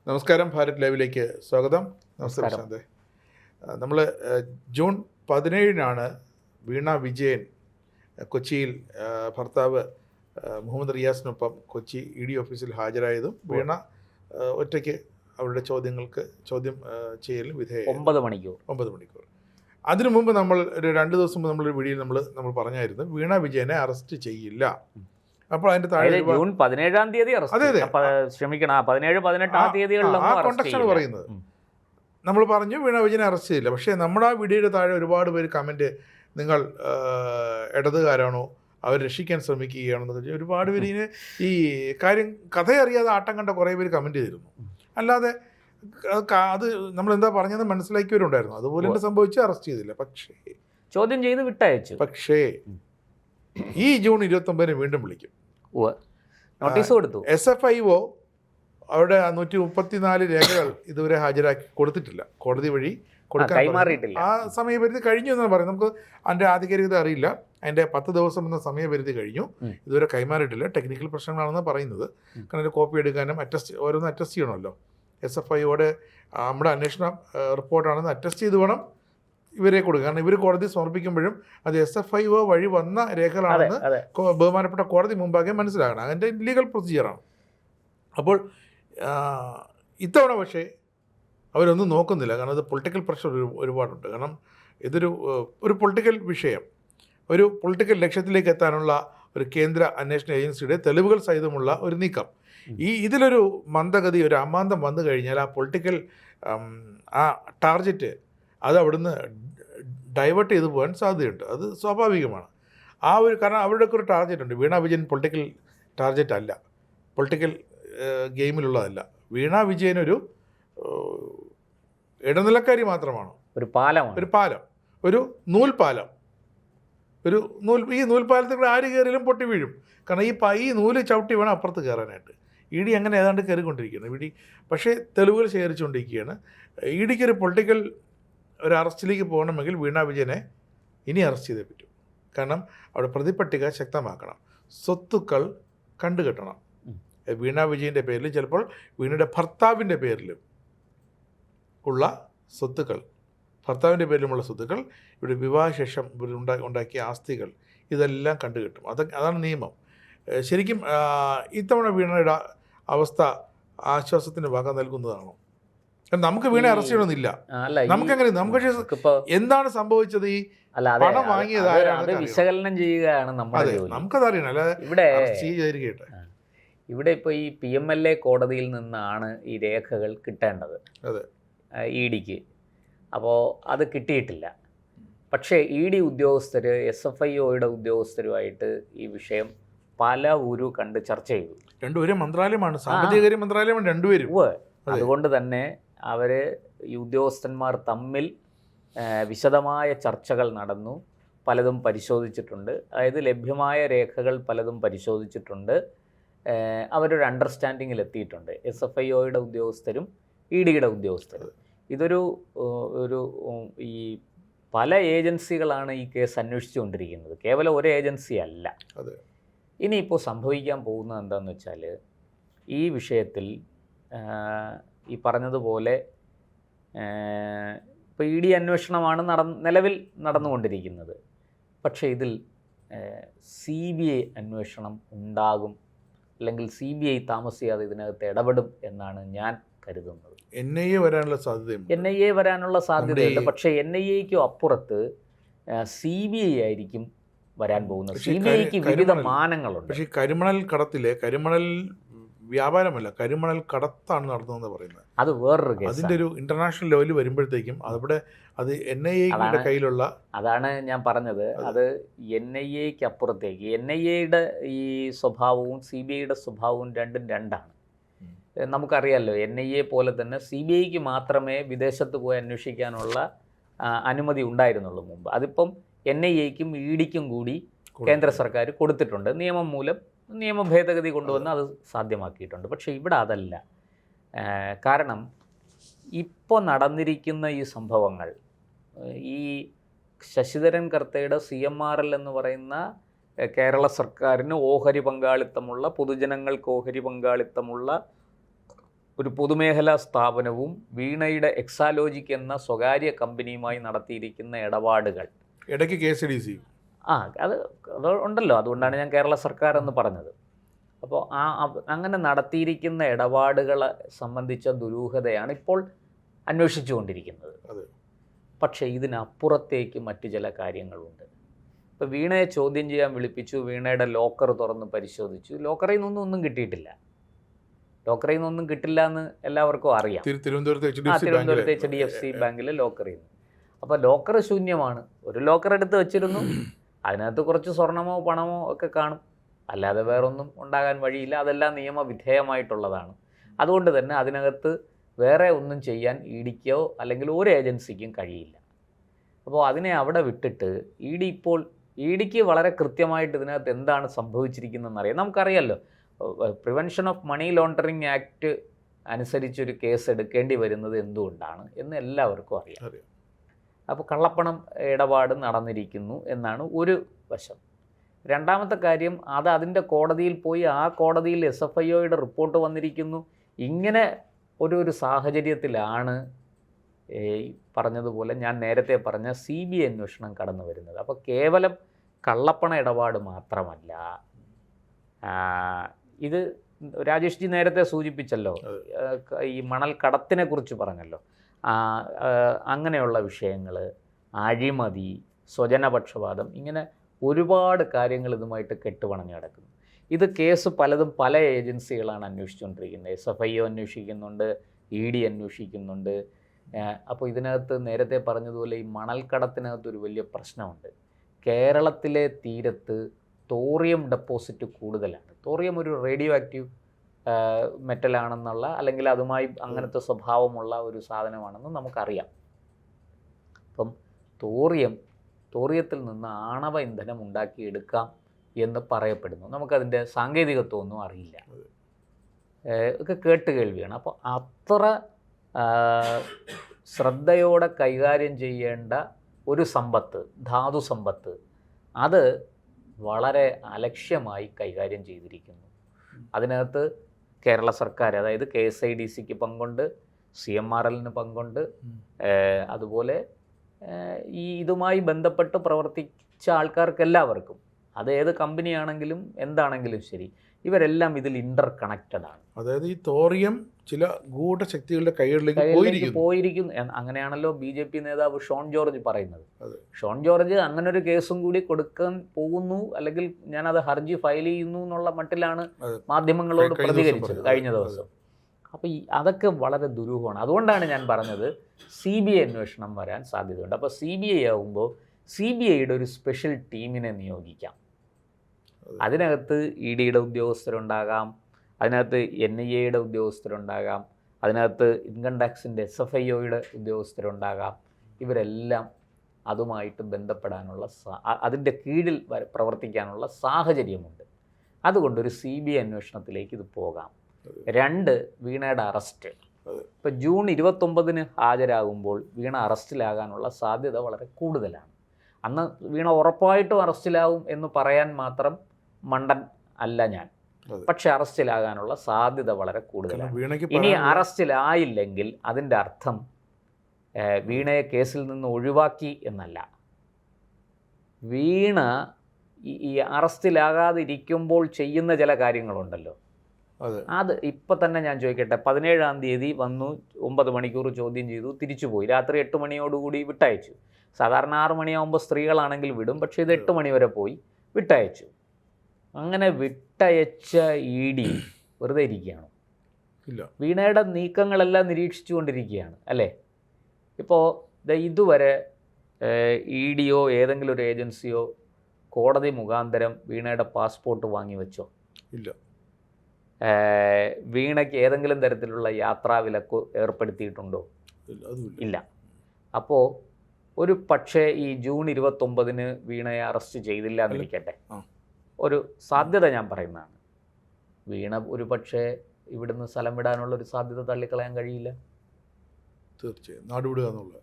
നമസ്കാരം, ഭാരത് ലൈവിലേക്ക് സ്വാഗതം. നമസ്കാരം ശാന്തേ. നമ്മൾ ജൂൺ 17 വീണ വിജയൻ കൊച്ചിയിൽ ഭർത്താവ് മുഹമ്മദ് റിയാസിനൊപ്പം കൊച്ചി ED ഓഫീസിൽ ഹാജരായതും വീണ ഒറ്റയ്ക്ക് അവരുടെ ചോദ്യം ചെയ്യലും വിധേയം 9 മണിക്കൂർ. അതിനു മുമ്പ് നമ്മൾ ഒരു 2 ദിവസം മുമ്പ് നമ്മളൊരു വീഡിയോയിൽ നമ്മൾ പറഞ്ഞായിരുന്നു വീണ വിജയനെ അറസ്റ്റ് ചെയ്യില്ല. അപ്പോൾ അതിന്റെ താഴെ ജൂൺ 17-ാം തീയതി ക്ഷമിക്കണം, 17-18 തീയതികളിലാണ് പറയുന്നത്. നമ്മൾ പറഞ്ഞു വീണ വിജയനെ അറസ്റ്റ് ചെയ്യില്ല. പക്ഷേ നമ്മുടെ ആ വീഡിയോയുടെ താഴെ ഒരുപാട് പേര് കമൻറ്റ്, നിങ്ങൾ ഇടതുകാരാണോ, അവർ രക്ഷിക്കാൻ ശ്രമിക്കുകയാണെന്ന് പറഞ്ഞാൽ ഒരുപാട് പേര് ഇതിന് ഈ കാര്യം കഥയറിയാതെ ആട്ടം കണ്ട കുറേ പേര് കമൻറ്റ് ചെയ്തിരുന്നു. അല്ലാതെ അത് നമ്മളെന്താ പറഞ്ഞത് മനസ്സിലാക്കിയവരുണ്ടായിരുന്നു. അതുപോലെ തന്നെ സംഭവിച്ച് അറസ്റ്റ് ചെയ്തില്ല. പക്ഷേ ചോദ്യം ചെയ്ത് വിട്ടയച്ചു. പക്ഷേ ഈ ജൂൺ 29 വീണ്ടും വിളിക്കും. നോട്ടീസ് കൊടുത്തു. SFIO അവിടെ 134 രേഖകൾ ഇതുവരെ ഹാജരാക്കി കൊടുത്തിട്ടില്ല. കോടതി വഴി കൈമാറിയിട്ടില്ല. ആ സമയപരിധി കഴിഞ്ഞു എന്നാണ് പറയുന്നത്. നമുക്ക് അതിൻ്റെ ആധികാരികത അറിയില്ല. അതിൻ്റെ 10 ദിവസം എന്ന സമയപരിധി കഴിഞ്ഞു, ഇതുവരെ കൈമാറിയിട്ടില്ല. ടെക്നിക്കൽ പ്രശ്നങ്ങളാണെന്ന് പറയുന്നത്. കാരണം ഒരു കോപ്പി എടുക്കാനും ഓരോന്ന് അറ്റസ്റ്റ് ചെയ്യണമല്ലോ. SFIOയുടെ നമ്മുടെ അന്വേഷണ റിപ്പോർട്ടാണെന്ന് അറ്റസ്റ്റ് ചെയ്ത് വേണം ഇവരെ കൊടുക്കുക. കാരണം ഇവർ കോടതി സമർപ്പിക്കുമ്പോഴും അത് SFIO വഴി വന്ന രേഖകളാണെന്ന് ബഹുമാനപ്പെട്ട കോടതി മുമ്പാകെ മനസ്സിലാകണം. അതിൻ്റെ ലീഗൽ പ്രൊസീജിയറാണ്. അപ്പോൾ ഇത്തവണ പക്ഷേ അവരൊന്നും നോക്കുന്നില്ല. കാരണം അത് പൊളിറ്റിക്കൽ പ്രഷർ ഒരുപാടുണ്ട്. കാരണം ഇതൊരു പൊളിറ്റിക്കൽ വിഷയം, ഒരു പൊളിറ്റിക്കൽ ലക്ഷ്യത്തിലേക്ക് എത്താനുള്ള ഒരു കേന്ദ്ര അന്വേഷണ ഏജൻസിയുടെ തെളിവുകൾ സഹിതമുള്ള ഒരു നീക്കം. ഇതിലൊരു മന്ദഗതി, ഒരു അമാന്തം വന്നു കഴിഞ്ഞാൽ ആ പൊളിറ്റിക്കൽ ആ ടാർഗറ്റ് അത് അവിടുന്ന് ഡൈവേർട്ട് ചെയ്തു പോകാൻ സാധ്യതയുണ്ട്. അത് സ്വാഭാവികമാണ്. കാരണം അവരുടെയൊക്കെ ഒരു ടാർഗറ്റ് ഉണ്ട്. വീണ വിജയൻ പൊളിറ്റിക്കൽ ടാർഗറ്റ് അല്ല, പൊളിറ്റിക്കൽ ഗെയിമിലുള്ളതല്ല. വീണ വിജയനൊരു ഇടനിലക്കാരി മാത്രമാണ്. ഒരു പാലം, ഒരു നൂൽപാലം. ഈ നൂൽപാലത്തിൽ കൂടെ ആര് കയറിയാലും പൊട്ടി വീഴും. കാരണം ഈ നൂല് ചവിട്ടി വേണം അപ്പുറത്ത് കയറാനായിട്ട്. ED അങ്ങനെ ഏതാണ്ട് കയറിക്കൊണ്ടിരിക്കുകയാണ്. ED പക്ഷേ തെളിവുകൾ ശേഖരിച്ചുകൊണ്ടിരിക്കുകയാണ്. EDക്ക് ഒരു പൊളിറ്റിക്കൽ ഒരു അറസ്റ്റിലേക്ക് പോകണമെങ്കിൽ വീണ വിജയനെ ഇനി അറസ്റ്റ് ചെയ്തേ പറ്റൂ. കാരണം അവിടെ പ്രതിപട്ടിക ശക്തമാക്കണം, സ്വത്തുക്കൾ കണ്ടുകെട്ടണം. വീണ വിജയൻ്റെ പേരിലും ചിലപ്പോൾ വീണയുടെ ഭർത്താവിൻ്റെ പേരിലും ഉള്ള സ്വത്തുക്കൾ, ഭർത്താവിൻ്റെ പേരിലുമുള്ള സ്വത്തുക്കൾ, ഇവിടെ വിവാഹശേഷം ഉണ്ടാക്കിയ ആസ്തികൾ, ഇതെല്ലാം കണ്ടുകെട്ടും. അതാണ് നിയമം. ശരിക്കും ഇത്തവണ വീണയുടെ അവസ്ഥ ആശ്വാസത്തിന് വക നൽകുന്നതാണോ? നമുക്ക് വീണ അറസ്റ്റ് ചെയ്യണമെന്നില്ല. നമുക്കങ്ങനെ പക്ഷേ എന്താണ് സംഭവിച്ചത്, ഈ പണം വാങ്ങിയത് ആരാണ് വിശകലനം ചെയ്യുകയാണ് നമുക്കതറിയണം. അല്ലാതെ ഇവിടെ ഇപ്പോൾ ഈ PMLA കോടതിയിൽ നിന്നാണ് ഈ രേഖകൾ കിട്ടേണ്ടത് EDക്ക്. അപ്പോൾ അത് കിട്ടിയിട്ടില്ല. പക്ഷേ ED ഉദ്യോഗസ്ഥർ SFIOയുടെ ഉദ്യോഗസ്ഥരുമായിട്ട് ഈ വിഷയം കണ്ട് ചർച്ച ചെയ്തു. രണ്ടുപേരും മന്ത്രാലയമാണ്, സാമ്പത്തിക മന്ത്രാലയമാണ് രണ്ടുപേരും. അതുകൊണ്ട് തന്നെ അവർ ഈ ഉദ്യോഗസ്ഥന്മാർ തമ്മിൽ വിശദമായ ചർച്ചകൾ നടന്നു, പലതും പരിശോധിച്ചിട്ടുണ്ട്. അതായത് ലഭ്യമായ രേഖകൾ പലതും പരിശോധിച്ചിട്ടുണ്ട്. അവരൊരു അണ്ടർസ്റ്റാൻഡിങ്ങിൽ എത്തിയിട്ടുണ്ട്, SFIOയുടെ ഉദ്യോഗസ്ഥരും EDയുടെ ഉദ്യോഗസ്ഥരും. ഇതൊരു ഈ പല ഏജൻസികളാണ് ഈ കേസ് അന്വേഷിച്ചുകൊണ്ടിരിക്കുന്നത്, കേവലം ഒരു ഏജൻസി അല്ല. ഇനിയിപ്പോൾ സംഭവിക്കാൻ പോകുന്നത് എന്താണെന്ന് വെച്ചാൽ, ഈ വിഷയത്തിൽ ഈ പറഞ്ഞതുപോലെ ഇപ്പോൾ ED അന്വേഷണമാണ് നിലവിൽ നടന്നുകൊണ്ടിരിക്കുന്നത്. പക്ഷേ ഇതിൽ CBI അന്വേഷണം ഉണ്ടാകും, അല്ലെങ്കിൽ CBI താമസിയാതെ ഇതിനകത്ത് ഇടപെടും എന്നാണ് ഞാൻ കരുതുന്നത്. NIA വരാനുള്ള സാധ്യതയുണ്ട്. പക്ഷേ NIAക്കും അപ്പുറത്ത് CBI ആയിരിക്കും വരാൻ പോകുന്നത്. CBIക്ക് വിവിധ മാനങ്ങളുണ്ട്. പക്ഷേ കരിമണൽ വ്യാപാരമല്ല, കരിമണൽ കടത്താണ് നടന്നതെന്ന് പറയുന്നത്. അത് വേറൊരു കേസ്. അതിൻ്റെ ഒരു ഇന്റർനാഷണൽ ലെവലിൽ വരുമ്പോഴത്തേക്കും അത് NIAയുടെ കയ്യിലുള്ള, അതാണ് ഞാൻ പറഞ്ഞത്. അത് NIAക്ക് അപ്പുറത്തേക്ക്, NIAയുടെ ഈ സ്വഭാവവും CBIയുടെ സ്വഭാവവും രണ്ടാണ്. നമുക്കറിയാമല്ലോ, NIA പോലെ തന്നെ CBIക്ക് മാത്രമേ വിദേശത്ത് പോയി അന്വേഷിക്കാനുള്ള അനുമതി ഉണ്ടായിരുന്നുള്ളൂ മുമ്പ്. അതിപ്പം NIAക്കും EDക്കും കൂടി കേന്ദ്ര സർക്കാർ കൊടുത്തിട്ടുണ്ട്. നിയമ ഭേദഗതി കൊണ്ടുവന്ന് അത് സാധ്യമാക്കിയിട്ടുണ്ട്. പക്ഷേ ഇവിടെ അതല്ല. കാരണം ഇപ്പോൾ നടന്നിരിക്കുന്ന ഈ സംഭവങ്ങൾ, ഈ ശശിധരൻ കർത്തയുടെ CMRL എന്ന് പറയുന്ന കേരള സർക്കാരിന് ഓഹരി പങ്കാളിത്തമുള്ള, പൊതുജനങ്ങൾക്ക് ഓഹരി പങ്കാളിത്തമുള്ള ഒരു പൊതുമേഖലാ സ്ഥാപനവും വീണയുടെ എക്സാലോജിക് എന്ന സ്വകാര്യ കമ്പനിയുമായി നടത്തിയിരിക്കുന്ന ഇടപാടുകൾ ഇടയ്ക്ക് KCDC അത് ഉണ്ടല്ലോ, അതുകൊണ്ടാണ് ഞാൻ കേരള സർക്കാർ എന്ന് പറഞ്ഞത്. അപ്പോൾ അങ്ങനെ നടത്തിയിരിക്കുന്ന ഇടപാടുകളെ സംബന്ധിച്ച ദുരൂഹതയാണ് ഇപ്പോൾ അന്വേഷിച്ചുകൊണ്ടിരിക്കുന്നത്. പക്ഷേ ഇതിനപ്പുറത്തേക്ക് മറ്റു ചില കാര്യങ്ങളുണ്ട്. ഇപ്പോൾ വീണയെ ചോദ്യം ചെയ്യാൻ വിളിപ്പിച്ചു, വീണയുടെ ലോക്കർ തുറന്ന് പരിശോധിച്ചു. ലോക്കറിൽ നിന്നൊന്നും കിട്ടിയിട്ടില്ല. ലോക്കറിൽ നിന്നൊന്നും കിട്ടില്ല എന്ന് എല്ലാവർക്കും അറിയാം. തിരുവനന്തപുരത്ത് HDFC ബാങ്കിലെ ലോക്കറിൽ നിന്ന്. അപ്പോൾ ലോക്കർ ശൂന്യമാണ്. ഒരു ലോക്കർ എടുത്ത് വെച്ചിരുന്നു, അതിനകത്ത് കുറച്ച് സ്വർണമോ പണമോ ഒക്കെ കാണും, അല്ലാതെ വേറൊന്നും ഉണ്ടാകാൻ വഴിയില്ല. അതെല്ലാം നിയമവിധേയമായിട്ടുള്ളതാണ്. അതുകൊണ്ട് തന്നെ അതിനകത്ത് വേറെ ഒന്നും ചെയ്യാൻ ഇഡിക്കോ അല്ലെങ്കിൽ ഒരു ഏജൻസിക്കും കഴിയില്ല. അപ്പോൾ അതിനെ അവിടെ വിട്ടിട്ട് ഇഡിക്ക് വളരെ കൃത്യമായിട്ട് ഇതിനകത്ത് എന്താണ് സംഭവിച്ചിരിക്കുന്നതെന്ന് അറിയാം. നമുക്കറിയാമല്ലോ, prevention of money laundering act അനുസരിച്ചൊരു കേസ് എടുക്കേണ്ടി വരുന്നത് എന്തുകൊണ്ടാണ് എന്ന് എല്ലാവർക്കും അറിയാം. അപ്പോൾ കള്ളപ്പണം ഇടപാട് നടന്നിരിക്കുന്നു എന്നാണ് ഒരു വശം. രണ്ടാമത്തെ കാര്യം, അതിൻ്റെ കോടതിയിൽ പോയി ആ കോടതിയിൽ SFIOയുടെ റിപ്പോർട്ട് വന്നിരിക്കുന്നു. ഇങ്ങനെ ഒരു സാഹചര്യത്തിലാണ് പറഞ്ഞതുപോലെ ഞാൻ നേരത്തെ പറഞ്ഞ CBI അന്വേഷണം കടന്നു വരുന്നത്. അപ്പോൾ കേവലം കള്ളപ്പണ ഇടപാട് മാത്രമല്ല, ഇത് രാജേഷ് ജി നേരത്തെ സൂചിപ്പിച്ചല്ലോ, ഈ മണൽ കടത്തിനെ കുറിച്ച് പറഞ്ഞല്ലോ. അങ്ങനെയുള്ള വിഷയങ്ങൾ, അഴിമതി, സ്വജനപക്ഷപാതം, ഇങ്ങനെ ഒരുപാട് കാര്യങ്ങൾ ഇതുമായിട്ട് കെട്ടുപണഞ്ഞ് കിടക്കുന്നു. ഇത് കേസ് പലതും പല ഏജൻസികളാണ് അന്വേഷിച്ചുകൊണ്ടിരിക്കുന്നത്. SFIO അന്വേഷിക്കുന്നുണ്ട്, ED അന്വേഷിക്കുന്നുണ്ട്. അപ്പോൾ ഇതിനകത്ത് നേരത്തെ പറഞ്ഞതുപോലെ ഈ മണൽക്കടത്തിനകത്തൊരു വലിയ പ്രശ്നമുണ്ട്. കേരളത്തിലെ തീരത്ത് തോറിയം ഡെപ്പോസിറ്റ് കൂടുതലാണ്. തോറിയം ഒരു റേഡിയോ ആക്റ്റീവ് മെറ്റലാണെന്നുള്ള, അല്ലെങ്കിൽ അതുമായി അങ്ങനത്തെ സ്വഭാവമുള്ള ഒരു സാധനമാണെന്ന് നമുക്കറിയാം. അപ്പം തോറിയത്തിൽ നിന്ന് ആണവ ഇന്ധനം ഉണ്ടാക്കിയെടുക്കാം എന്ന് പറയപ്പെടുന്നു. നമുക്കതിൻ്റെ സാങ്കേതികത്വമൊന്നും അറിയില്ല, ഒക്കെ കേട്ടുകേൾവിയാണ്. അപ്പോൾ അത്ര ശ്രദ്ധയോടെ കൈകാര്യം ചെയ്യേണ്ട ഒരു സമ്പത്ത്, ധാതു സമ്പത്ത്, അത് വളരെ അലക്ഷ്യമായി കൈകാര്യം ചെയ്തിരിക്കുന്നു. അതിനകത്ത് കേരള സർക്കാർ, അതായത് KSIDCക്ക് പങ്കുണ്ട്, CMRLന് പങ്കുണ്ട്. അതുപോലെ ഇതുമായി ബന്ധപ്പെട്ട് പ്രവർത്തിച്ച ആൾക്കാർക്കെല്ലാവർക്കും, അത് ഏത് കമ്പനിയാണെങ്കിലും എന്താണെങ്കിലും ശരി, ഇവരെല്ലാം ഇതിൽ ഇന്റർ കണക്റ്റഡ് ആണ്. അതായത് ഈ തോറിയം ചില ഗൂഢശക്തികളുടെ കൈകളിലേക്ക് പോയിരിക്കുന്നു. അങ്ങനെയാണല്ലോ BJP നേതാവ് ഷോൺ ജോർജ് പറയുന്നത്. ഷോൺ ജോർജ് അങ്ങനെ ഒരു കേസും കൂടി കൊടുക്കാൻ പോകുന്നു, അല്ലെങ്കിൽ ഞാനത് ഹർജി ഫയൽ ചെയ്യുന്നു എന്നുള്ള മട്ടിലാണ് മാധ്യമങ്ങളോട് പ്രതികരിച്ചത് കഴിഞ്ഞ ദിവസം. അപ്പോൾ അതൊക്കെ വളരെ ദുരൂഹമാണ്. അതുകൊണ്ടാണ് ഞാൻ പറഞ്ഞത് CBI അന്വേഷണം വരാൻ സാധ്യതയുണ്ട്. അപ്പോൾ CBI ആകുമ്പോൾ CBIയുടെ ഒരു സ്പെഷ്യൽ ടീമിനെ നിയോഗിക്കാം. അതിനകത്ത് EDയുടെ ഉദ്യോഗസ്ഥരുണ്ടാകാം, അതിനകത്ത് NIAയുടെ ഉദ്യോഗസ്ഥരുണ്ടാകാം, അതിനകത്ത് ഇൻകം ടാക്സിൻ്റെ SFIOയുടെ ഉദ്യോഗസ്ഥരുണ്ടാകാം. ഇവരെല്ലാം അതുമായിട്ട് ബന്ധപ്പെടാനുള്ള, അതിൻ്റെ കീഴിൽ പ്രവർത്തിക്കാനുള്ള സാഹചര്യമുണ്ട്. അതുകൊണ്ടൊരു CBI അന്വേഷണത്തിലേക്ക് ഇത് പോകാം. 2, വീണയുടെ അറസ്റ്റ്. ഇപ്പോൾ ജൂൺ 29 ഹാജരാകുമ്പോൾ വീണ അറസ്റ്റിലാകാനുള്ള സാധ്യത വളരെ കൂടുതലാണ്. അന്ന് വീണ ഉറപ്പായിട്ടും അറസ്റ്റിലാവും എന്ന് പറയാൻ മാത്രം മണ്ടൻ അല്ല ഞാൻ. പക്ഷെ അറസ്റ്റിലാകാനുള്ള സാധ്യത വളരെ കൂടുതലാണ്. ഇനി അറസ്റ്റിലായില്ലെങ്കിൽ അതിൻ്റെ അർത്ഥം വീണയെ കേസിൽ നിന്ന് ഒഴിവാക്കി എന്നല്ല. വീണ ഈ അറസ്റ്റിലാകാതിരിക്കുമ്പോൾ ചെയ്യുന്ന ചില കാര്യങ്ങളുണ്ടല്ലോ, അത് ഇപ്പം തന്നെ ഞാൻ ചോദിക്കട്ടെ. 17-ാം തീയതി വന്നു, 9 മണിക്കൂർ ചോദ്യം ചെയ്തു, തിരിച്ചുപോയി. രാത്രി 8 മണിയോടുകൂടി വിട്ടയച്ചു. സാധാരണ 6 മണിയാകുമ്പോൾ സ്ത്രീകളാണെങ്കിൽ വിടും, പക്ഷേ ഇത് 8 മണി വരെ പോയി വിട്ടയച്ചു. അങ്ങനെ വിട്ടയച്ച ED വെറുതെ ഇരിക്കുകയാണോ? ഇല്ല. വീണയുടെ നീക്കങ്ങളെല്ലാം നിരീക്ഷിച്ചു കൊണ്ടിരിക്കുകയാണ് അല്ലേ? ഇപ്പോൾ ഇതുവരെ EDയോ ഏതെങ്കിലും ഒരു ഏജൻസിയോ കോടതി മുഖാന്തരം വീണയുടെ പാസ്പോർട്ട് വാങ്ങി വെച്ചോ? ഇല്ല. വീണയ്ക്ക് ഏതെങ്കിലും തരത്തിലുള്ള യാത്രാവിലക്ക് ഏർപ്പെടുത്തിയിട്ടുണ്ടോ? ഇല്ല. അപ്പോൾ ഒരു പക്ഷേ ഈ ജൂൺ 29 വീണയെ അറസ്റ്റ് ചെയ്തില്ല എന്നിരിക്കട്ടെ, ഒരു സാധ്യത ഞാൻ പറയുന്നതാണ്. വീണ ഒരു പക്ഷേ ഇവിടുന്ന് സ്ഥലം വിടാനുള്ളൊരു സാധ്യത തള്ളിക്കളയാൻ കഴിയില്ല. തീർച്ചയായും നാടുവിടുക എന്നുള്ളത്.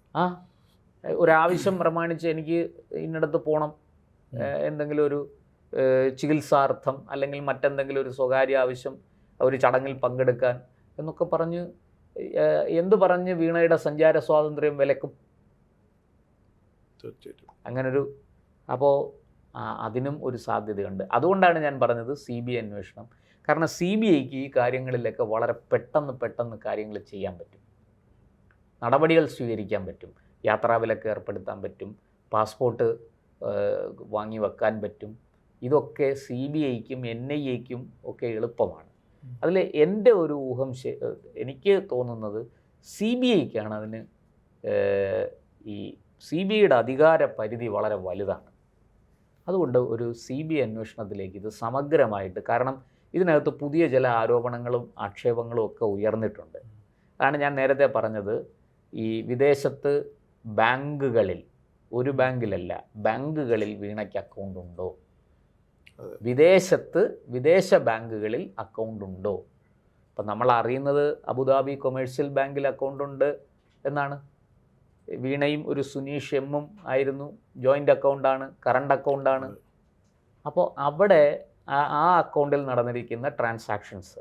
ഒരാവശ്യം പ്രമാണിച്ച് എനിക്ക് ഇന്നടത്ത് പോകണം, എന്തെങ്കിലും ഒരു ചികിത്സാർത്ഥം അല്ലെങ്കിൽ മറ്റെന്തെങ്കിലും ഒരു സ്വകാര്യ ആവശ്യം, ഒരു ചടങ്ങിൽ പങ്കെടുക്കാൻ എന്നൊക്കെ പറഞ്ഞ് എന്തു പറഞ്ഞ് വീണയുടെ സഞ്ചാര സ്വാതന്ത്ര്യം വിലക്കും? തീർച്ചയായിട്ടും അങ്ങനൊരു അപ്പോൾ അതിനും ഒരു സാധ്യതയുണ്ട്. അതുകൊണ്ടാണ് ഞാൻ പറഞ്ഞത് CBI അന്വേഷണം. കാരണം CBIക്ക് ഈ കാര്യങ്ങളിലൊക്കെ വളരെ പെട്ടെന്ന് കാര്യങ്ങൾ ചെയ്യാൻ പറ്റും, നടപടികൾ സ്വീകരിക്കാൻ പറ്റും. യാത്രാവിലക്ക് ഏർപ്പെടുത്താൻ പറ്റും, പാസ്പോർട്ട് വാങ്ങി വെക്കാൻ പറ്റും. ഇതൊക്കെ CBIക്കും NIAക്കും ഒക്കെ എളുപ്പമാണ്. അതിൽ എൻ്റെ ഒരു ഊഹം, എനിക്ക് തോന്നുന്നത് CBIക്കാണ് അതിന് ഈ CBIയുടെ അധികാര പരിധി വളരെ വലുതാണ്. അതുകൊണ്ട് ഒരു CBI അന്വേഷണത്തിലേക്ക് ഇത് സമഗ്രമായിട്ട്, കാരണം ഇതിനകത്ത് പുതിയ ചില ആരോപണങ്ങളും ആക്ഷേപങ്ങളും ഒക്കെ ഉയർന്നിട്ടുണ്ട്. അതാണ് ഞാൻ നേരത്തെ പറഞ്ഞത്, ഈ വിദേശത്ത് ബാങ്കുകളിൽ, ഒരു ബാങ്കിലല്ല, ബാങ്കുകളിൽ വീണയ്ക്ക് അക്കൗണ്ട് ഉണ്ടോ, വിദേശ ബാങ്കുകളിൽ അക്കൗണ്ട് ഉണ്ടോ? ഇപ്പം നമ്മൾ അറിയുന്നത് അബുദാബി കൊമേഴ്സ്യൽ ബാങ്കിൽ അക്കൗണ്ട് ഉണ്ട് എന്നാണ്. വീണയും ഒരു സുനീഷ് എമ്മും ആയിരുന്നു, ജോയിൻ്റ് അക്കൗണ്ടാണ്, കറണ്ട് അക്കൗണ്ടാണ്. അപ്പോൾ അവിടെ ആ അക്കൗണ്ടിൽ നടന്നിരിക്കുന്ന ട്രാൻസാക്ഷൻസ്,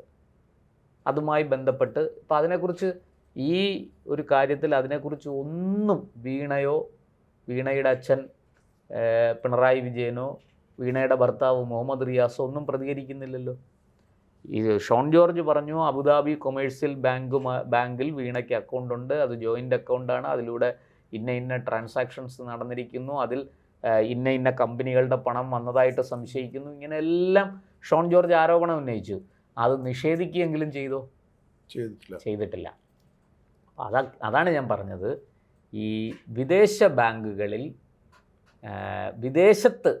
അതുമായി ബന്ധപ്പെട്ട് ഇപ്പോൾ അതിനെക്കുറിച്ച്, ഈ ഒരു കാര്യത്തിൽ അതിനെക്കുറിച്ച് ഒന്നും വീണയോ വീണയുടെ അച്ഛൻ പിണറായി വിജയനോ വീണയുടെ ഭർത്താവ് മുഹമ്മദ് റിയാസോ ഒന്നും പ്രതികരിക്കുന്നില്ലല്ലോ. ഈ ഷോൺ ജോർജ് പറഞ്ഞു അബുദാബി കൊമേഴ്സ്യൽ ബാങ്കിൽ വീണയ്ക്ക് അക്കൗണ്ട് ഉണ്ട്, അത് ജോയിൻ്റ് അക്കൗണ്ടാണ്, അതിലൂടെ ഇന്ന ട്രാൻസാക്ഷൻസ് നടന്നിരിക്കുന്നു, അതിൽ ഇന്ന കമ്പനികളുടെ പണം വന്നതായിട്ട് സംശയിക്കുന്നു. ഇങ്ങനെയെല്ലാം ഷോൺ ജോർജ് ആരോപണം ഉന്നയിച്ചു. അത് നിഷേധിക്കുകയെങ്കിലും ചെയ്തോ? ചെയ്തിട്ടില്ല. അതാണ് ഞാൻ പറഞ്ഞത്, ഈ വിദേശ ബാങ്കുകളിൽ, വിദേശത്ത്,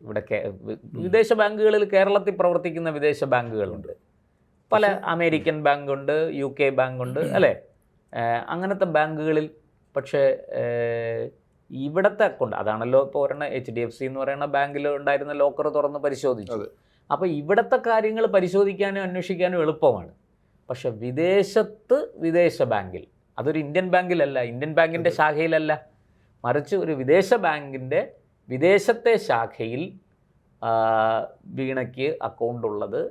ഇവിടെ വിദേശ ബാങ്കുകളിൽ കേരളത്തിൽ പ്രവർത്തിക്കുന്ന വിദേശ ബാങ്കുകളുണ്ട്, പല അമേരിക്കൻ ബാങ്കുണ്ട്, UK ബാങ്കുണ്ട്, അല്ലേ? അങ്ങനത്തെ ബാങ്കുകളിൽ പക്ഷേ ഇവിടുത്തെ അക്കൗണ്ട്, അതാണല്ലോ ഇപ്പോൾ ഒരെണ്ണം HDFC എന്ന് പറയുന്ന ബാങ്കിൽ ഉണ്ടായിരുന്ന ലോക്കർ തുറന്ന് പരിശോധിച്ചു. അപ്പോൾ ഇവിടുത്തെ കാര്യങ്ങൾ പരിശോധിക്കാനും അന്വേഷിക്കാനും എളുപ്പമാണ്. പക്ഷെ വിദേശ ബാങ്കിൽ, അതൊരു ഇന്ത്യൻ ബാങ്കിലല്ല, ഇന്ത്യൻ ബാങ്കിൻ്റെ ശാഖയിലല്ല, മറിച്ച് ഒരു വിദേശ ബാങ്കിൻ്റെ വിദേശത്തെ ശാഖയിൽ വീണയ്ക്ക് അക്കൗണ്ട് ഉള്ളത്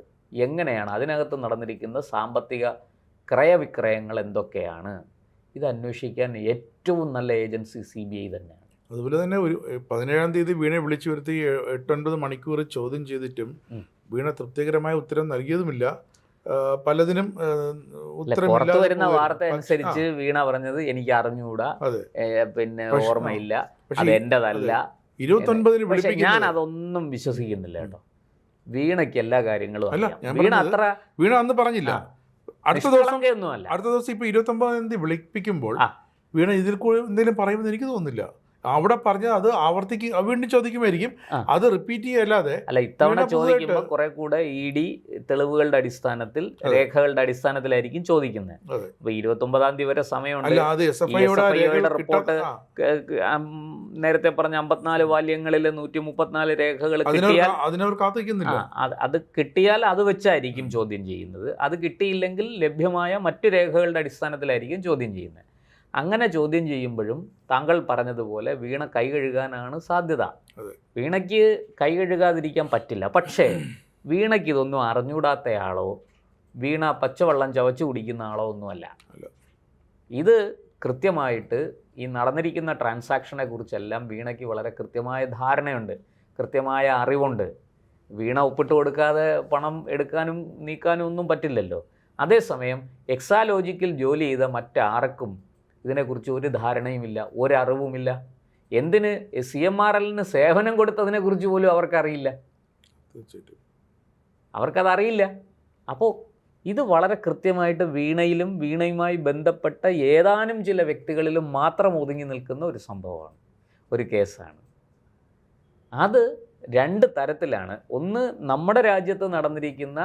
എങ്ങനെയാണ്, അതിനകത്ത് നടന്നിരിക്കുന്ന സാമ്പത്തിക ക്രയവിക്രയങ്ങൾ എന്തൊക്കെയാണ്, ഇത് അന്വേഷിക്കാൻ ഏറ്റവും നല്ല ഏജൻസി CBI തന്നെയാണ്. അതുപോലെ തന്നെ ഒരു 17-ാം തീയതി വീണയെ വിളിച്ചു വരുത്തി 8-9 മണിക്കൂർ ചോദ്യം ചെയ്തിട്ടും വീണ തൃപ്തികരമായ ഉത്തരം നൽകിയതുമില്ല. പലതിനും പുറത്തു വരുന്ന വാർത്ത അനുസരിച്ച് വീണ പറഞ്ഞത് എനിക്ക് അറിഞ്ഞുകൂടാ, പിന്നെ ഓർമ്മയില്ല, അത് എന്റേതല്ല. 29-ന് പക്ഷെ ഞാൻ അതൊന്നും വിശ്വസിക്കുന്നില്ല കേട്ടോ. വീണയ്ക്ക് എല്ലാ കാര്യങ്ങളും വീണ അന്ന് പറഞ്ഞില്ല. അടുത്ത ദിവസം ഇപ്പൊ 29-ാം തീയതി വിളിപ്പിക്കുമ്പോൾ വീണ ഇതിൽ കൂടെ എന്തെങ്കിലും പറയുമെന്ന് എനിക്ക് തോന്നുന്നില്ല. അവിടെ പറഞ്ഞത് അത് വീണ്ടും ചോദിക്കുമായിരിക്കും, അത് റിപ്പീറ്റ് ചെയ്യല്ലാതെ. അല്ല, ഇത്തവണ ചോദിക്കുമ്പോൾ കുറെ കൂടെ ED തെളിവുകളുടെ അടിസ്ഥാനത്തിൽ, രേഖകളുടെ അടിസ്ഥാനത്തിലായിരിക്കും ചോദിക്കുന്നത്. അപ്പൊ 29-ാം തീയതി വരെ സമയമുണ്ട്. SFIയുടെ റിപ്പോർട്ട് നേരത്തെ പറഞ്ഞ 54 വാല്യങ്ങളിൽ 134 രേഖകൾ കിട്ടിയാൽ അത് കിട്ടിയാൽ അത് വെച്ചായിരിക്കും ചോദ്യം ചെയ്യുന്നത്. അത് കിട്ടിയില്ലെങ്കിൽ ലഭ്യമായ മറ്റു രേഖകളുടെ അടിസ്ഥാനത്തിലായിരിക്കും ചോദ്യം ചെയ്യുന്നത്. അങ്ങനെ ചോദ്യം ചെയ്യുമ്പോഴും താങ്കൾ പറഞ്ഞതുപോലെ വീണ കൈ കഴുകാനാണ് സാധ്യത. വീണയ്ക്ക് കൈ കഴുകാതിരിക്കാൻ പറ്റില്ല. പക്ഷേ വീണയ്ക്ക് ഇതൊന്നും അറിഞ്ഞൂടാത്തയാളോ വീണ പച്ചവെള്ളം ചവച്ചു കുടിക്കുന്ന ആളോ ഒന്നുമല്ല. ഇത് കൃത്യമായിട്ട് ഈ നടന്നിരിക്കുന്ന ട്രാൻസാക്ഷനെ കുറിച്ചെല്ലാം വീണയ്ക്ക് വളരെ കൃത്യമായ ധാരണയുണ്ട്, കൃത്യമായ അറിവുണ്ട്. വീണ ഒപ്പിട്ട് കൊടുക്കാതെ പണം എടുക്കാനും നീക്കാനും ഒന്നും പറ്റില്ലല്ലോ. അതേസമയം എക്സാലോജിക്കിൽ ജോലി ചെയ്ത മറ്റാർക്കും ഇതിനെക്കുറിച്ച് ഒരു ധാരണയുമില്ല, ഒരറിവുമില്ല. എന്തിന് CMRLന് സേവനം കൊടുത്തതിനെക്കുറിച്ച് പോലും അവർക്കറിയില്ല, അവർക്കതറിയില്ല. അപ്പോൾ ഇത് വളരെ കൃത്യമായിട്ട് വീണയിലും വീണയുമായി ബന്ധപ്പെട്ട ഏതാനും ചില വ്യക്തികളിലും മാത്രം ഒതുങ്ങി നിൽക്കുന്ന ഒരു സംഭവമാണ്, ഒരു കേസാണ്. അത് 2 തരത്തിലാണ്. ഒന്ന്, നമ്മുടെ രാജ്യത്ത് നടന്നിരിക്കുന്ന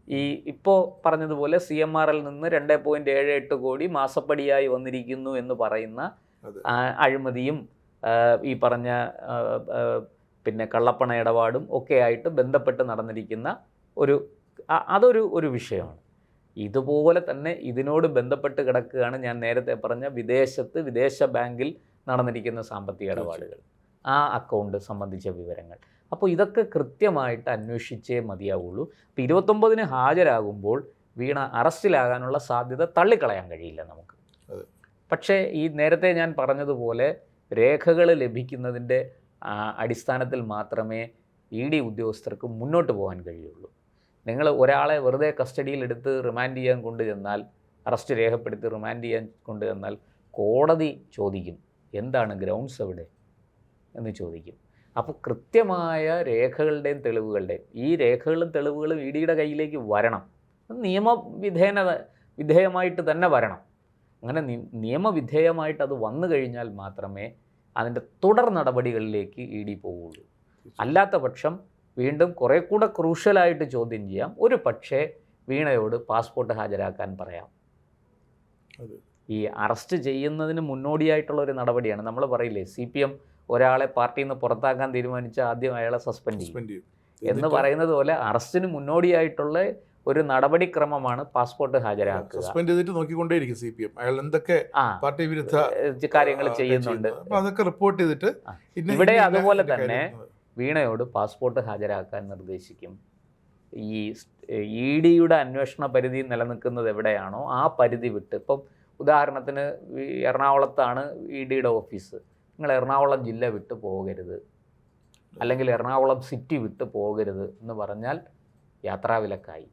ഈ ഇപ്പോൾ പറഞ്ഞതുപോലെ CMRL നിന്ന് 2.78 കോടി മാസപ്പടിയായി വന്നിരിക്കുന്നു എന്ന് പറയുന്ന അഴിമതിയും ഈ പറഞ്ഞ പിന്നെ കള്ളപ്പണ ഇടപാടും ഒക്കെ ആയിട്ട് ബന്ധപ്പെട്ട് നടന്നിരിക്കുന്ന അതൊരു വിഷയമാണ്. ഇതുപോലെ തന്നെ ഇതിനോട് ബന്ധപ്പെട്ട് കിടക്കുകയാണ് ഞാൻ നേരത്തെ പറഞ്ഞ വിദേശ ബാങ്കിൽ നടന്നിരിക്കുന്ന സാമ്പത്തിക ഇടപാടുകൾ, ആ അക്കൗണ്ട് സംബന്ധിച്ച വിവരങ്ങൾ. അപ്പോൾ ഇതൊക്കെ കൃത്യമായിട്ട് അന്വേഷിച്ചേ മതിയാവുള്ളൂ. അപ്പോൾ 29-ന് ഹാജരാകുമ്പോൾ വീണ അറസ്റ്റിലാകാനുള്ള സാധ്യത തള്ളിക്കളയാൻ കഴിയില്ല നമുക്ക്. പക്ഷേ ഈ നേരത്തെ ഞാൻ പറഞ്ഞതുപോലെ രേഖകൾ ലഭിക്കുന്നതിൻ്റെ അടിസ്ഥാനത്തിൽ മാത്രമേ ED ഉദ്യോഗസ്ഥർക്ക് മുന്നോട്ട് പോകാൻ കഴിയുള്ളൂ. നിങ്ങൾ ഒരാളെ വെറുതെ കസ്റ്റഡിയിലെടുത്ത് റിമാൻഡ് ചെയ്യാൻ കൊണ്ടുചെന്നാൽ, അറസ്റ്റ് രേഖപ്പെടുത്തി റിമാൻഡ് ചെയ്യാൻ കൊണ്ടുചെന്നാൽ കോടതി ചോദിക്കും എന്താണ് ഗ്രൗണ്ട്സ് എവിടെ എന്ന് ചോദിക്കും. അപ്പോൾ കൃത്യമായ രേഖകളുടെയും തെളിവുകളുടെയും ഈ രേഖകളും തെളിവുകളും EDയുടെ കയ്യിലേക്ക് വരണം. വിധേയമായിട്ട് തന്നെ വരണം. അങ്ങനെ നിയമവിധേയമായിട്ട് അത് വന്നു കഴിഞ്ഞാൽ മാത്രമേ അതിൻ്റെ തുടർ നടപടികളിലേക്ക് ED പോവുള്ളൂ. അല്ലാത്ത പക്ഷം വീണ്ടും കുറേ കൂടെ ക്രൂഷ്യലായിട്ട് ചോദ്യം ചെയ്യാം. ഒരു പക്ഷേ വീണയോട് പാസ്പോർട്ട് ഹാജരാക്കാൻ പറയാം. ഈ അറസ്റ്റ് ചെയ്യുന്നതിന് മുന്നോടിയായിട്ടുള്ള ഒരു നടപടിയാണ്. നമ്മൾ പറയില്ലേ, CPM ഒരാളെ പാർട്ടിയിൽ നിന്ന് പുറത്താക്കാൻ തീരുമാനിച്ചാൽ ആദ്യം അയാളെ സസ്പെൻഡ് ചെയ്യും എന്ന് പറയുന്നത് പോലെ അറസ്റ്റിന് മുന്നോടിയായിട്ടുള്ള ഒരു നടപടിക്രമമാണ് പാസ്പോർട്ട് ഹാജരാക്കുക. സസ്പെൻഡ് ചെയ്തിട്ട് നോക്കിക്കൊണ്ടേയിരിക്കും CPM അയാൾ എന്തൊക്കെ പാർട്ടി വിരുദ്ധ കാര്യങ്ങൾ ചെയ്യുന്നുണ്ട്, അതൊക്കെ റിപ്പോർട്ട് ചെയ്തിട്ട്. ഇവിടെ അതുപോലെ തന്നെ വീണയോട് പാസ്പോർട്ട് ഹാജരാക്കാൻ നിർദ്ദേശിക്കും. ഈ EDയുടെ അന്വേഷണ പരിധി നിലനിൽക്കുന്നത് എവിടെയാണോ ആ പരിധി വിട്ട്, ഇപ്പം ഉദാഹരണത്തിന് എറണാകുളത്താണ് EDയുടെ ഓഫീസ്, നിങ്ങൾ എറണാകുളം ജില്ല വിട്ട് പോകരുത്, അല്ലെങ്കിൽ എറണാകുളം സിറ്റി വിട്ട് പോകരുത് എന്ന് പറഞ്ഞാൽ യാത്രാവിലക്കായി.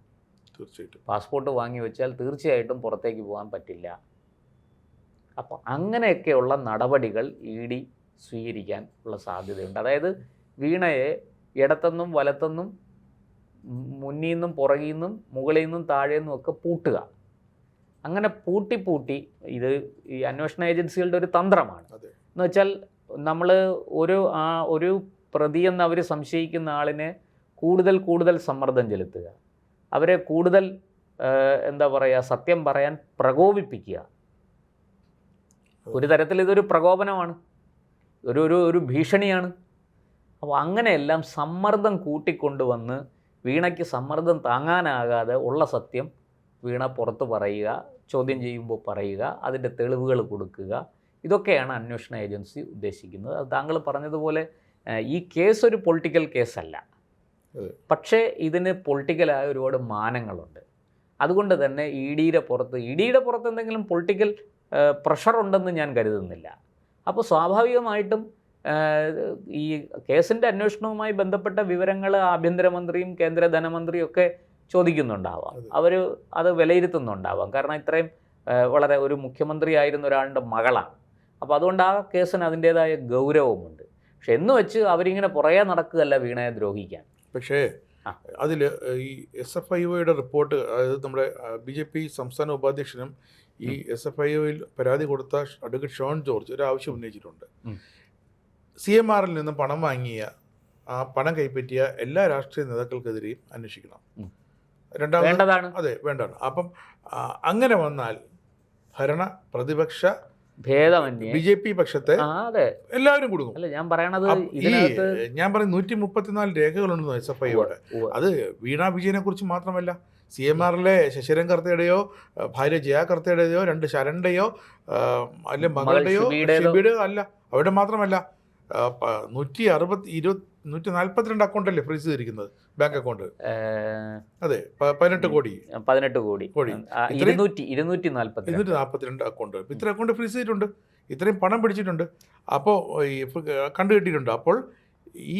തീർച്ചയായിട്ടും പാസ്പോർട്ട് വാങ്ങി വെച്ചാൽ തീർച്ചയായിട്ടും പുറത്തേക്ക് പോകാൻ പറ്റില്ല. അപ്പോൾ അങ്ങനെയൊക്കെയുള്ള നടപടികൾ ED സ്വീകരിക്കാൻ ഉള്ള സാധ്യതയുണ്ട്. അതായത് വീണയെ ഇടത്തുനിന്നും വലത്തുനിന്നും മുന്നിൽ നിന്നും പുറകിൽ നിന്നും മുകളിൽ നിന്നും താഴെ നിന്നും ഒക്കെ പൂട്ടുക. അങ്ങനെ പൂട്ടി ഇത് ഈ അന്വേഷണ ഏജൻസികളുടെ ഒരു തന്ത്രമാണ്. എന്ന് വെച്ചാൽ നമ്മൾ ഒരു പ്രതിയെന്ന് അവർ സംശയിക്കുന്ന ആളിനെ കൂടുതൽ സമ്മർദ്ദം ചെലുത്തുക, അവരെ കൂടുതൽ സത്യം പറയാൻ പ്രകോപിപ്പിക്കുക. ഒരു തരത്തിൽ ഇതൊരു പ്രകോപനമാണ്, ഒരു ഭീഷണിയാണ്. അപ്പോൾ അങ്ങനെയെല്ലാം സമ്മർദ്ദം കൂട്ടിക്കൊണ്ടുവന്ന് വീണയ്ക്ക് സമ്മർദ്ദം താങ്ങാനാകാതെ ഉള്ള സത്യം വീണ പുറത്ത് പറയുക, ചോദ്യം ചെയ്യുമ്പോൾ പറയുക, അതിൻ്റെ തെളിവുകൾ കൊടുക്കുക. ഇതൊക്കെയാണ് അന്വേഷണ ഏജൻസി ഉദ്ദേശിക്കുന്നത്. അത് താങ്കൾ പറഞ്ഞതുപോലെ ഈ കേസ് ഒരു പൊളിറ്റിക്കൽ കേസല്ല, പക്ഷേ ഇതിന് പൊളിറ്റിക്കലായ ഒരുപാട് മാനങ്ങളുണ്ട്. അതുകൊണ്ട് തന്നെ EDയുടെ പുറത്ത് എന്തെങ്കിലും പൊളിറ്റിക്കൽ പ്രഷർ ഉണ്ടെന്ന് ഞാൻ കരുതുന്നില്ല. അപ്പോൾ സ്വാഭാവികമായിട്ടും ഈ കേസിൻ്റെ അന്വേഷണവുമായി ബന്ധപ്പെട്ട വിവരങ്ങൾ ആഭ്യന്തരമന്ത്രിയും കേന്ദ്ര ധനമന്ത്രിയും ഒക്കെ ചോദിക്കുന്നുണ്ടാവാം, അവർ അത് വിലയിരുത്തുന്നുണ്ടാവാം. കാരണം ഇത്രയും വളരെ ഒരു മുഖ്യമന്ത്രി ആയിരുന്ന ഒരാളുടെ മകളാണ്. അപ്പോൾ അതുകൊണ്ട് ആ കേസിന് അതിൻ്റേതായ ഗൗരവമുണ്ട്. പക്ഷെ എന്ന് വെച്ച് അവരിങ്ങനെ പുറകെ നടക്കുകയല്ല വീണയെ ദ്രോഹിക്കാൻ. പക്ഷേ അതിൽ ഈ SFIOയുടെ റിപ്പോർട്ട്, അതായത് നമ്മുടെ BJP സംസ്ഥാന ഉപാധ്യക്ഷനും ഈ SFIOയിൽ പരാതി കൊടുത്ത അഡ്വക്കേറ്റ് ഷോൺ ജോർജ് ഒരു ആവശ്യം ഉന്നയിച്ചിട്ടുണ്ട്. CMRൽ നിന്നും പണം വാങ്ങിയ, ആ പണം കൈപ്പറ്റിയ എല്ലാ രാഷ്ട്രീയ നേതാക്കൾക്കെതിരെയും അന്വേഷിക്കണം. വേണ്ടതാണ്. അതെ, വേണ്ടതാണ്. അപ്പം അങ്ങനെ വന്നാൽ ഭരണ പ്രതിപക്ഷ ഭേദമന്യേ BJP പക്ഷത്തെ എല്ലാവരും കൊടുക്കും. അല്ല, ഞാൻ പറയണത് ഞാൻ പറയും 134 രേഖകളുണ്ടെന്ന് SFIOയുടെ. അത് വീണ വിജയനെ കുറിച്ച് മാത്രമല്ല, CMRലെ ശശിധരൻ കർത്തയുടെയോ ഭാര്യ ജയ കർത്തയുടെയോ 2 ശരണ്ടയോ അല്ലെ മകളുടെയോ ഷിബിയുടെ അല്ല, അവിടെ മാത്രമല്ല 142 അക്കൗണ്ടല്ലേ ഫ്രീസ് ചെയ്തിരിക്കുന്നത്, ബാങ്ക് അക്കൗണ്ട്. അതെ, 18 കോടി 242 അക്കൗണ്ട്, ഇത്ര അക്കൗണ്ട് ഫ്രീസ് ചെയ്തിട്ടുണ്ട്, ഇത്രയും പണം പിടിച്ചിട്ടുണ്ട്. അപ്പോൾ കണ്ടു കിട്ടിയിട്ടുണ്ട്. അപ്പോൾ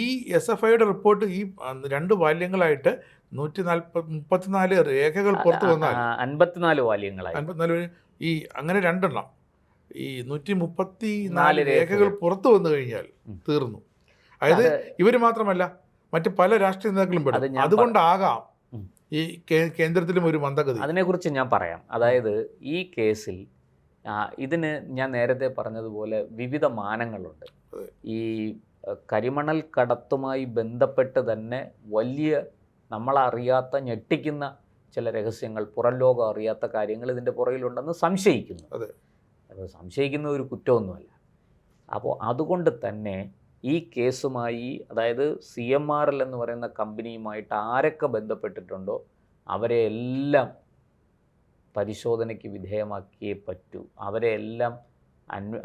ഈ SFIയുടെ റിപ്പോർട്ട് ഈ 2 വാല്യങ്ങളായിട്ട് 134 രേഖകൾ പുറത്തു വന്നാൽ 54 വാല്യങ്ങളായി, 54 ഈ അങ്ങനെ 2 എണ്ണം ഈ 134 രേഖകൾ പുറത്തു വന്നു കഴിഞ്ഞാൽ തീർന്നു. അതായത് ഇവർ മാത്രമല്ല, മറ്റ് പല രാഷ്ട്രീയ നേതാക്കളും പെടും. അതുകൊണ്ടാകാം ഈ കേന്ദ്രത്തിലും ഒരു മന്ദഗതി. അതിനെക്കുറിച്ച് ഞാൻ പറയാം. അതായത് ഈ കേസിൽ ഇതിന് ഞാൻ നേരത്തെ പറഞ്ഞതുപോലെ വിവിധ മാനങ്ങളുണ്ട്. ഈ കരിമണൽ കടത്തുമായി ബന്ധപ്പെട്ട് തന്നെ വലിയ നമ്മളറിയാത്ത ഞെട്ടിക്കുന്ന ചില രഹസ്യങ്ങൾ, പുറം ലോകം അറിയാത്ത കാര്യങ്ങൾ ഇതിൻ്റെ പുറകിലുണ്ടെന്ന് സംശയിക്കുന്നു. അത് സംശയിക്കുന്ന ഒരു കുറ്റമൊന്നുമല്ല. അപ്പോൾ അതുകൊണ്ട് തന്നെ ഈ കേസുമായി, അതായത് CMRL എന്ന് പറയുന്ന കമ്പനിയുമായിട്ട് ആരൊക്കെ ബന്ധപ്പെട്ടിട്ടുണ്ടോ അവരെ എല്ലാം പരിശോധനയ്ക്ക് വിധേയമാക്കിയേ പറ്റൂ,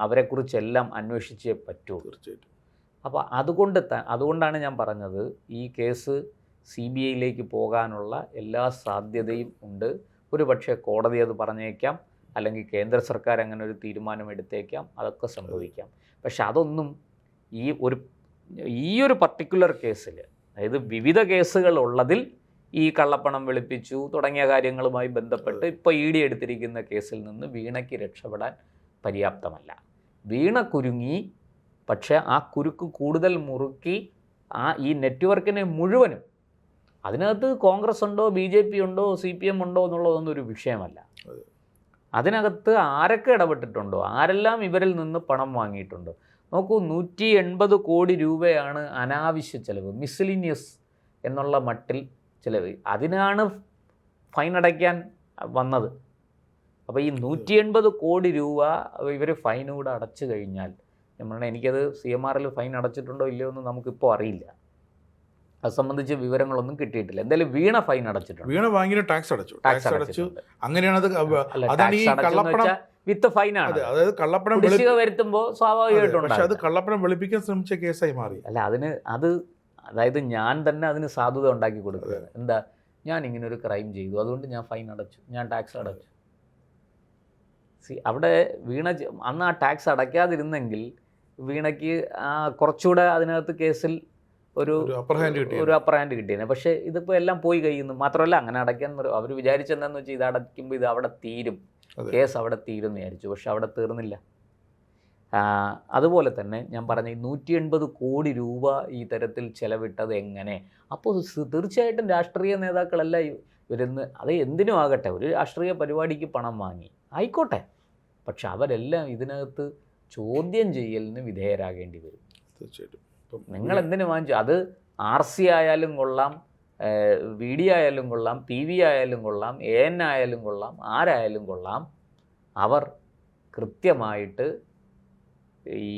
അവരെക്കുറിച്ചെല്ലാം അന്വേഷിച്ചേ പറ്റൂ. തീർച്ചയായിട്ടും. അപ്പോൾ അതുകൊണ്ടാണ് ഞാൻ പറഞ്ഞത് ഈ കേസ് CBIയിലേക്ക് പോകാനുള്ള എല്ലാ സാധ്യതയും ഉണ്ട്. ഒരു പക്ഷേ കോടതി അത് പറഞ്ഞേക്കാം, അല്ലെങ്കിൽ കേന്ദ്ര സർക്കാർ അങ്ങനെ ഒരു തീരുമാനം എടുത്തേക്കാം, അതൊക്കെ സംഭവിക്കാം. പക്ഷെ അതൊന്നും ഈ ഒരു പർട്ടിക്കുലർ കേസിൽ, അതായത് വിവിധ കേസുകൾ ഉള്ളതിൽ ഈ കള്ളപ്പണം വെളുപ്പിച്ചു തുടങ്ങിയ കാര്യങ്ങളുമായി ബന്ധപ്പെട്ട് ഇപ്പോൾ ED എടുത്തിരിക്കുന്ന കേസിൽ നിന്ന് വീണയ്ക്ക് രക്ഷപ്പെടാൻ പര്യാപ്തമല്ല. വീണ കുരുങ്ങി, പക്ഷേ ആ കുരുക്ക് കൂടുതൽ മുറുക്കി ഈ നെറ്റ്വർക്കിനെ മുഴുവനും, അതിനകത്ത് കോൺഗ്രസ് ഉണ്ടോ BJP ഉണ്ടോ CPM ഉണ്ടോ എന്നുള്ളതൊന്നും ഒരു വിഷയമല്ല. അതിനകത്ത് ആരൊക്കെ ഇടപെട്ടിട്ടുണ്ടോ, ആരെല്ലാം ഇവരിൽ നിന്ന് പണം വാങ്ങിയിട്ടുണ്ടോ. നോക്കൂ, 180 കോടി രൂപയാണ് അനാവശ്യ ചിലവ്, മിസ്ലിനിയസ് എന്നുള്ള മട്ടിൽ ചിലവ്. അതിനാണ് ഫൈൻ അടയ്ക്കാൻ വന്നത്. അപ്പോൾ ഈ 180 കോടി രൂപ ഇവർ ഫൈൻ കൂടെ അടച്ചു കഴിഞ്ഞാൽ, എനിക്കത് CMRൽ ഫൈൻ അടച്ചിട്ടുണ്ടോ ഇല്ലയോ എന്ന് നമുക്കിപ്പോൾ അറിയില്ല. അത് സംബന്ധിച്ച് വിവരങ്ങളൊന്നും കിട്ടിയിട്ടില്ല. എന്തായാലും വീണ ഫൈൻ അടച്ചിട്ടുണ്ട്. വീണ വാങ്ങിയ ടാക്സ് അടച്ചു. അങ്ങനെയാണ് വിത്ത് ഫൈനാണ്. അതായത് കള്ളപ്പണം വരുത്തുമ്പോൾ സ്വാഭാവികമായിട്ടും പക്ഷെ അത് കള്ളപ്പണം വെളുപ്പിക്കാൻ ശ്രമിച്ച കേസായി മാറി. അതായത് ഞാൻ തന്നെ അതിന് സാധുത ഉണ്ടാക്കി കൊടുക്കുകയാണ്. എന്താ, ഞാൻ ഇങ്ങനെ ഒരു ക്രൈം ചെയ്തു, അതുകൊണ്ട് ഞാൻ ഫൈൻ അടച്ചു, ഞാൻ ടാക്സ് അടച്ചു. അവിടെ വീണ അന്ന് ആ ടാക്സ് അടയ്ക്കാതിരുന്നെങ്കിൽ വീണയ്ക്ക് കുറച്ചുകൂടെ അതിനകത്ത് കേസിൽ ഒരു അപ്പർ ഹാൻഡ് കിട്ടിയേനെ. പക്ഷേ ഇതിപ്പോൾ എല്ലാം പോയി കഴിയുന്നു. മാത്രമല്ല, അങ്ങനെ അടയ്ക്കാൻ അവർ വിചാരിച്ചെന്താണെന്ന് വെച്ചാൽ ഇത് അടയ്ക്കുമ്പോൾ ഇത് അവിടെ തീരും, കേസ് അവിടെ തീരും എന്ന് വിചാരിച്ചു. പക്ഷെ അവിടെ തീർന്നില്ല. അതുപോലെ തന്നെ ഞാൻ പറഞ്ഞ 180 കോടി രൂപ ഈ തരത്തിൽ ചെലവിട്ടത് എങ്ങനെ? അപ്പോൾ തീർച്ചയായിട്ടും രാഷ്ട്രീയ നേതാക്കളെല്ലാം വരുന്ന, അത് എന്തിനും ആകട്ടെ, ഒരു രാഷ്ട്രീയ പരിപാടിക്ക് പണം വാങ്ങി ആയിക്കോട്ടെ, പക്ഷെ അവരെല്ലാം ഇതിനകത്ത് ചോദ്യം ചെയ്യലിന് വിധേയരാകേണ്ടി വരും. തീർച്ചയായിട്ടും. നിങ്ങൾ എന്തിനു വാങ്ങിച്ചു? അത് RC ആയാലും കൊള്ളാം, VD ആയാലും കൊള്ളാം, PV ആയാലും കൊള്ളാം, AN ആയാലും കൊള്ളാം, ആരായാലും കൊള്ളാം, അവർ കൃത്യമായിട്ട് ഈ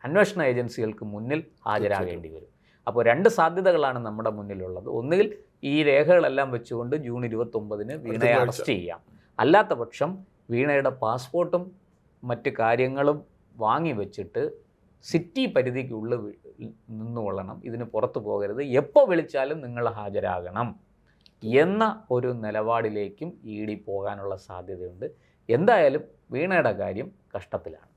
അന്വേഷണ ഏജൻസികൾക്ക് മുന്നിൽ ഹാജരാകേണ്ടി വരും. അപ്പോൾ 2 സാധ്യതകളാണ് നമ്മുടെ മുന്നിലുള്ളത്. ഒന്നുകിൽ ഈ രേഖകളെല്ലാം വെച്ചുകൊണ്ട് ജൂൺ 29 വീണയെ അറസ്റ്റ് ചെയ്യാം. അല്ലാത്ത പക്ഷം വീണയുടെ പാസ്പോർട്ടും മറ്റ് കാര്യങ്ങളും വാങ്ങി വെച്ചിട്ട് സിറ്റി പരിധിക്കുള്ളിൽ നിന്നുകൊള്ളണം, ഇതിന് പുറത്തു പോകരുത്, എപ്പോൾ വിളിച്ചാലും നിങ്ങൾ ഹാജരാകണം എന്ന ഒരു നിലപാടിലേക്കും ED പോകാനുള്ള സാധ്യതയുണ്ട്. എന്തായാലും വീണയുടെ കാര്യം കഷ്ടത്തിലാണ്.